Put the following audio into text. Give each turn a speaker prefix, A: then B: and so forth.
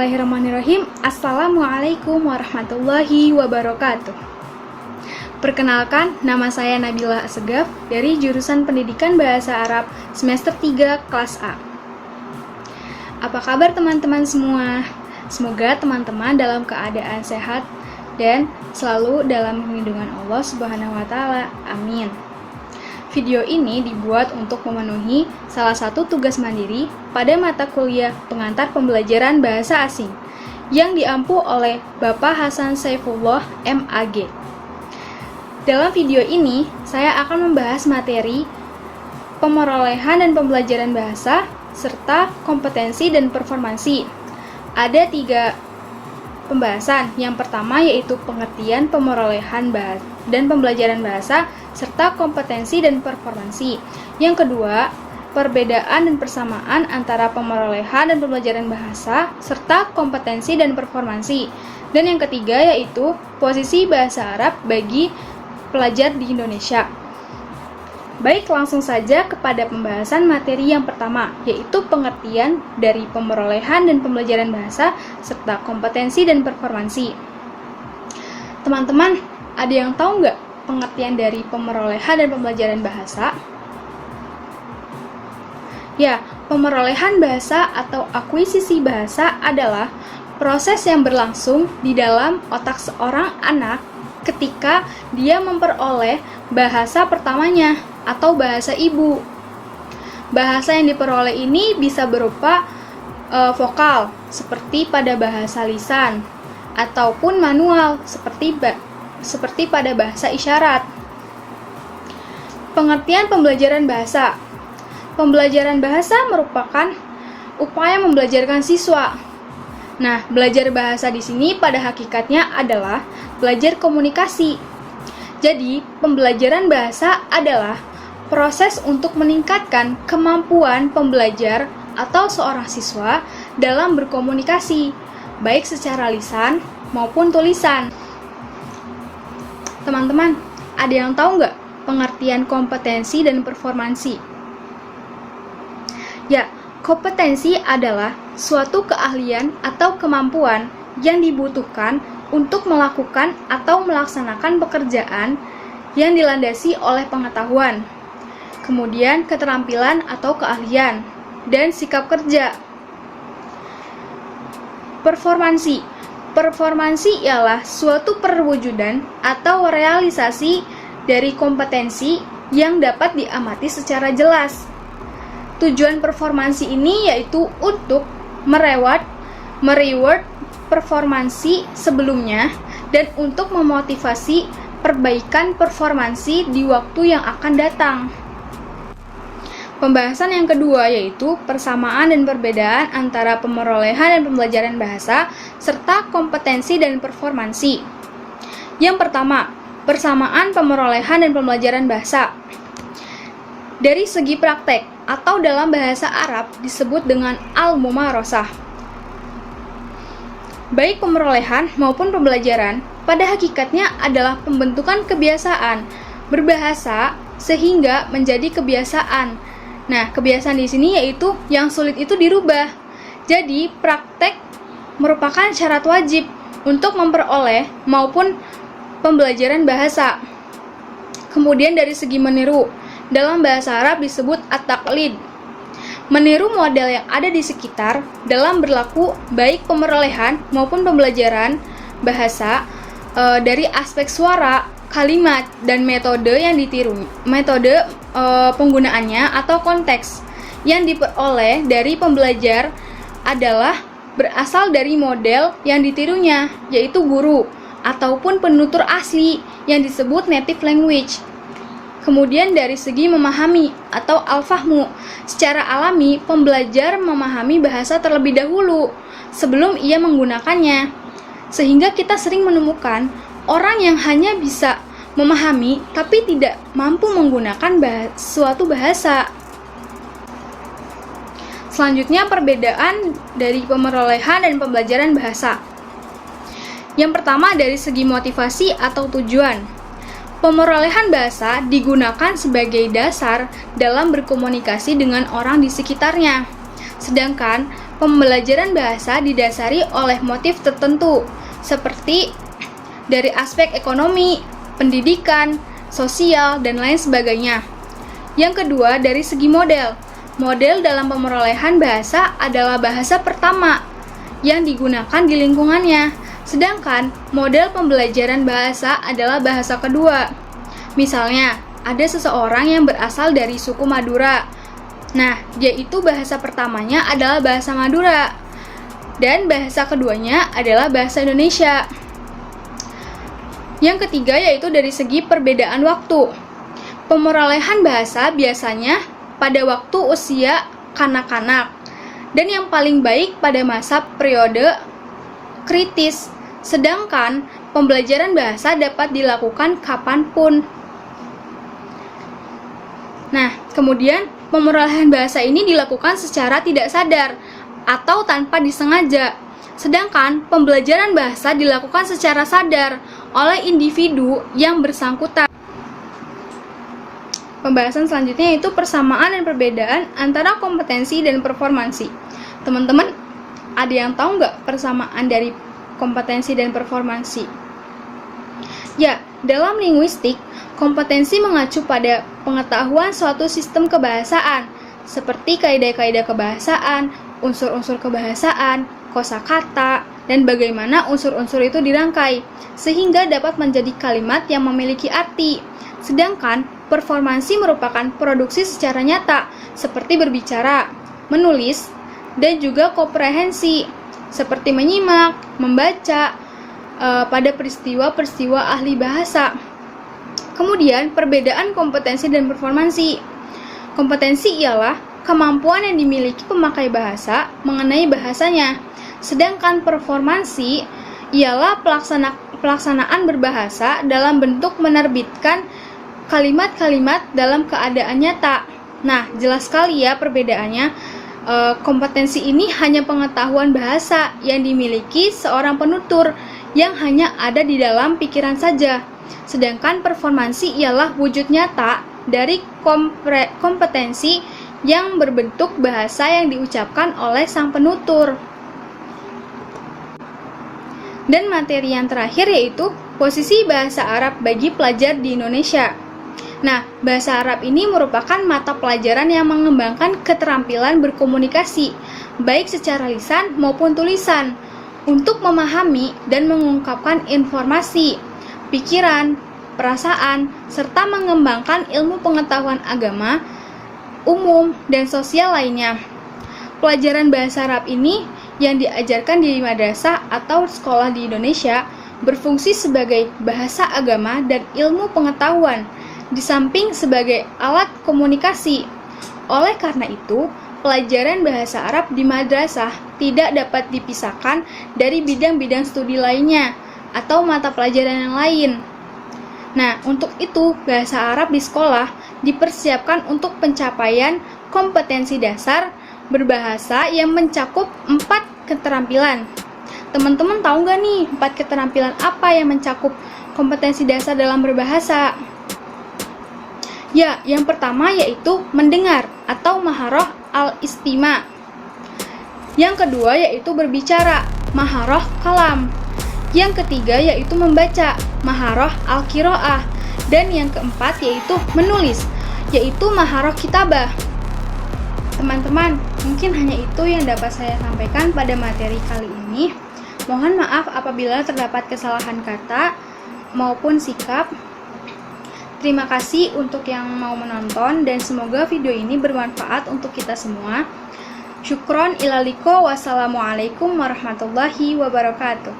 A: Bismillahirrahmanirrahim. Assalamualaikum warahmatullahi wabarakatuh. Perkenalkan, nama saya Nabila Assegaf dari jurusan Pendidikan Bahasa Arab semester 3 kelas A. Apa kabar teman-teman semua? Semoga teman-teman dalam keadaan sehat dan selalu dalam perlindungan Allah Subhanahu wa taala. Amin. Video ini dibuat untuk memenuhi salah satu tugas mandiri pada mata kuliah pengantar pembelajaran bahasa asing yang diampu oleh Bapak Hasan Saifullah MAG. Dalam video ini, saya akan membahas materi pemerolehan dan pembelajaran bahasa serta kompetensi dan performansi. Ada 3 pembahasan. Yang pertama yaitu pengertian pemerolehan dan pembelajaran bahasa serta kompetensi dan performansi. Yang kedua, perbedaan dan persamaan antara pemerolehan dan pembelajaran bahasa serta kompetensi dan performansi. Dan yang ketiga yaitu posisi bahasa Arab bagi pelajar di Indonesia. Baik, langsung saja kepada pembahasan materi yang pertama, yaitu pengertian dari pemerolehan dan pembelajaran bahasa serta kompetensi dan performansi. Teman-teman, ada yang tahu nggak pengertian dari pemerolehan dan pembelajaran bahasa? Ya, pemerolehan bahasa atau akuisisi bahasa adalah proses yang berlangsung di dalam otak seorang anak ketika dia memperoleh bahasa pertamanya atau bahasa ibu. Bahasa yang diperoleh ini bisa berupa vokal, seperti pada bahasa lisan, ataupun manual, seperti pada bahasa isyarat. Pengertian pembelajaran bahasa. Pembelajaran bahasa merupakan upaya membelajarkan siswa. Nah, belajar bahasa di sini pada hakikatnya adalah belajar komunikasi. Jadi, pembelajaran bahasa adalah proses untuk meningkatkan kemampuan pembelajar atau seorang siswa dalam berkomunikasi, baik secara lisan maupun tulisan. Teman-teman, ada yang tahu nggak pengertian kompetensi dan performansi? Ya, kompetensi adalah suatu keahlian atau kemampuan yang dibutuhkan untuk melakukan atau melaksanakan pekerjaan yang dilandasi oleh pengetahuan, kemudian keterampilan atau keahlian, dan sikap kerja. Performansi. Performansi ialah suatu perwujudan atau realisasi dari kompetensi yang dapat diamati secara jelas. Tujuan performansi ini yaitu untuk mereward performansi sebelumnya dan untuk memotivasi perbaikan performansi di waktu yang akan datang. Pembahasan yang kedua yaitu persamaan dan perbedaan antara pemerolehan dan pembelajaran bahasa serta kompetensi dan performansi. Yang pertama, persamaan pemerolehan dan pembelajaran bahasa. Dari segi praktek atau dalam bahasa Arab disebut dengan al-mumarasah. Baik pemerolehan maupun pembelajaran pada hakikatnya adalah pembentukan kebiasaan berbahasa sehingga menjadi kebiasaan. Nah, kebiasaan di sini yaitu yang sulit itu dirubah. Jadi, praktek merupakan syarat wajib untuk memperoleh maupun pembelajaran bahasa. Kemudian dari segi meniru, dalam bahasa Arab disebut at-taqlid. Meniru model yang ada di sekitar dalam berlaku baik pemerolehan maupun pembelajaran bahasa dari aspek suara, kalimat, dan metode yang ditiru. Metode penggunaannya atau konteks yang diperoleh dari pembelajar adalah berasal dari model yang ditirunya, yaitu guru ataupun penutur asli yang disebut native language. Kemudian dari segi memahami atau al-fahmu, secara alami pembelajar memahami bahasa terlebih dahulu sebelum ia menggunakannya. Sehingga kita sering menemukan orang yang hanya bisa memahami tapi tidak mampu menggunakan suatu bahasa. Selanjutnya, perbedaan dari pemerolehan dan pembelajaran bahasa. Yang pertama dari segi motivasi atau tujuan. Pemerolehan bahasa digunakan sebagai dasar dalam berkomunikasi dengan orang di sekitarnya. Sedangkan Pembelajaran bahasa didasari oleh motif tertentu, seperti dari aspek ekonomi, pendidikan, sosial, dan lain sebagainya. Yang kedua, dari segi model. Model dalam pemerolehan bahasa adalah bahasa pertama yang digunakan di lingkungannya, sedangkan model pembelajaran bahasa adalah bahasa kedua. Misalnya, ada seseorang yang berasal dari suku Madura. Nah, yaitu bahasa pertamanya adalah bahasa Madura, dan bahasa keduanya adalah bahasa Indonesia. Yang ketiga yaitu dari segi perbedaan waktu. Pemerolehan bahasa biasanya pada waktu usia kanak-kanak, dan yang paling baik pada masa periode kritis, sedangkan pembelajaran bahasa dapat dilakukan kapanpun. Nah, kemudian pemerolehan bahasa ini dilakukan secara tidak sadar atau tanpa disengaja, sedangkan pembelajaran bahasa dilakukan secara sadar oleh individu yang bersangkutan. Pembahasan selanjutnya yaitu persamaan dan perbedaan antara kompetensi dan performansi. Teman-teman, ada yang tahu nggak persamaan dari kompetensi dan performansi? Ya, dalam linguistik, kompetensi mengacu pada pengetahuan suatu sistem kebahasaan, seperti kaidah-kaidah kebahasaan, unsur-unsur kebahasaan, kosakata, dan bagaimana unsur-unsur itu dirangkai, sehingga dapat menjadi kalimat yang memiliki arti. Sedangkan performansi merupakan produksi secara nyata, seperti berbicara, menulis, dan juga komprehensi, seperti menyimak, membaca, pada peristiwa-peristiwa ahli bahasa. Kemudian, perbedaan kompetensi dan performansi. Kompetensi ialah kemampuan yang dimiliki pemakai bahasa mengenai bahasanya, sedangkan performansi ialah pelaksanaan berbahasa dalam bentuk menerbitkan kalimat-kalimat dalam keadaan nyata. Nah, jelas sekali ya perbedaannya. Kompetensi ini hanya pengetahuan bahasa yang dimiliki seorang penutur yang hanya ada di dalam pikiran saja. Sedangkan performansi ialah wujud nyata dari kompetensi yang berbentuk bahasa yang diucapkan oleh sang penutur. Dan materi yang terakhir yaitu posisi bahasa Arab bagi pelajar di Indonesia. Nah, bahasa Arab ini merupakan mata pelajaran yang mengembangkan keterampilan berkomunikasi, baik secara lisan maupun tulisan, untuk memahami dan mengungkapkan informasi, pikiran, perasaan, serta mengembangkan ilmu pengetahuan agama, umum, dan sosial lainnya. Pelajaran bahasa Arab ini yang diajarkan di madrasah atau sekolah di Indonesia berfungsi sebagai bahasa agama dan ilmu pengetahuan, di samping sebagai alat komunikasi. Oleh karena itu, pelajaran bahasa Arab di madrasah tidak dapat dipisahkan dari bidang-bidang studi lainnya atau mata pelajaran yang lain. Nah, untuk itu, bahasa Arab di sekolah dipersiapkan untuk pencapaian kompetensi dasar berbahasa yang mencakup 4 keterampilan. Teman-teman tahu nggak nih 4 keterampilan apa yang mencakup kompetensi dasar dalam berbahasa? Ya, yang pertama yaitu mendengar atau maharah al-istima. Yang kedua yaitu berbicara, maharah kalam. Yang ketiga yaitu membaca, maharah al-qiraah. Dan yang keempat yaitu menulis, yaitu maharah kitabah. Teman-teman, mungkin hanya itu yang dapat saya sampaikan pada materi kali ini. Mohon maaf apabila terdapat kesalahan kata maupun sikap. Terima kasih untuk yang mau menonton dan semoga video ini bermanfaat untuk kita semua. Syukron ilaliko, wassalamualaikum warahmatullahi wabarakatuh.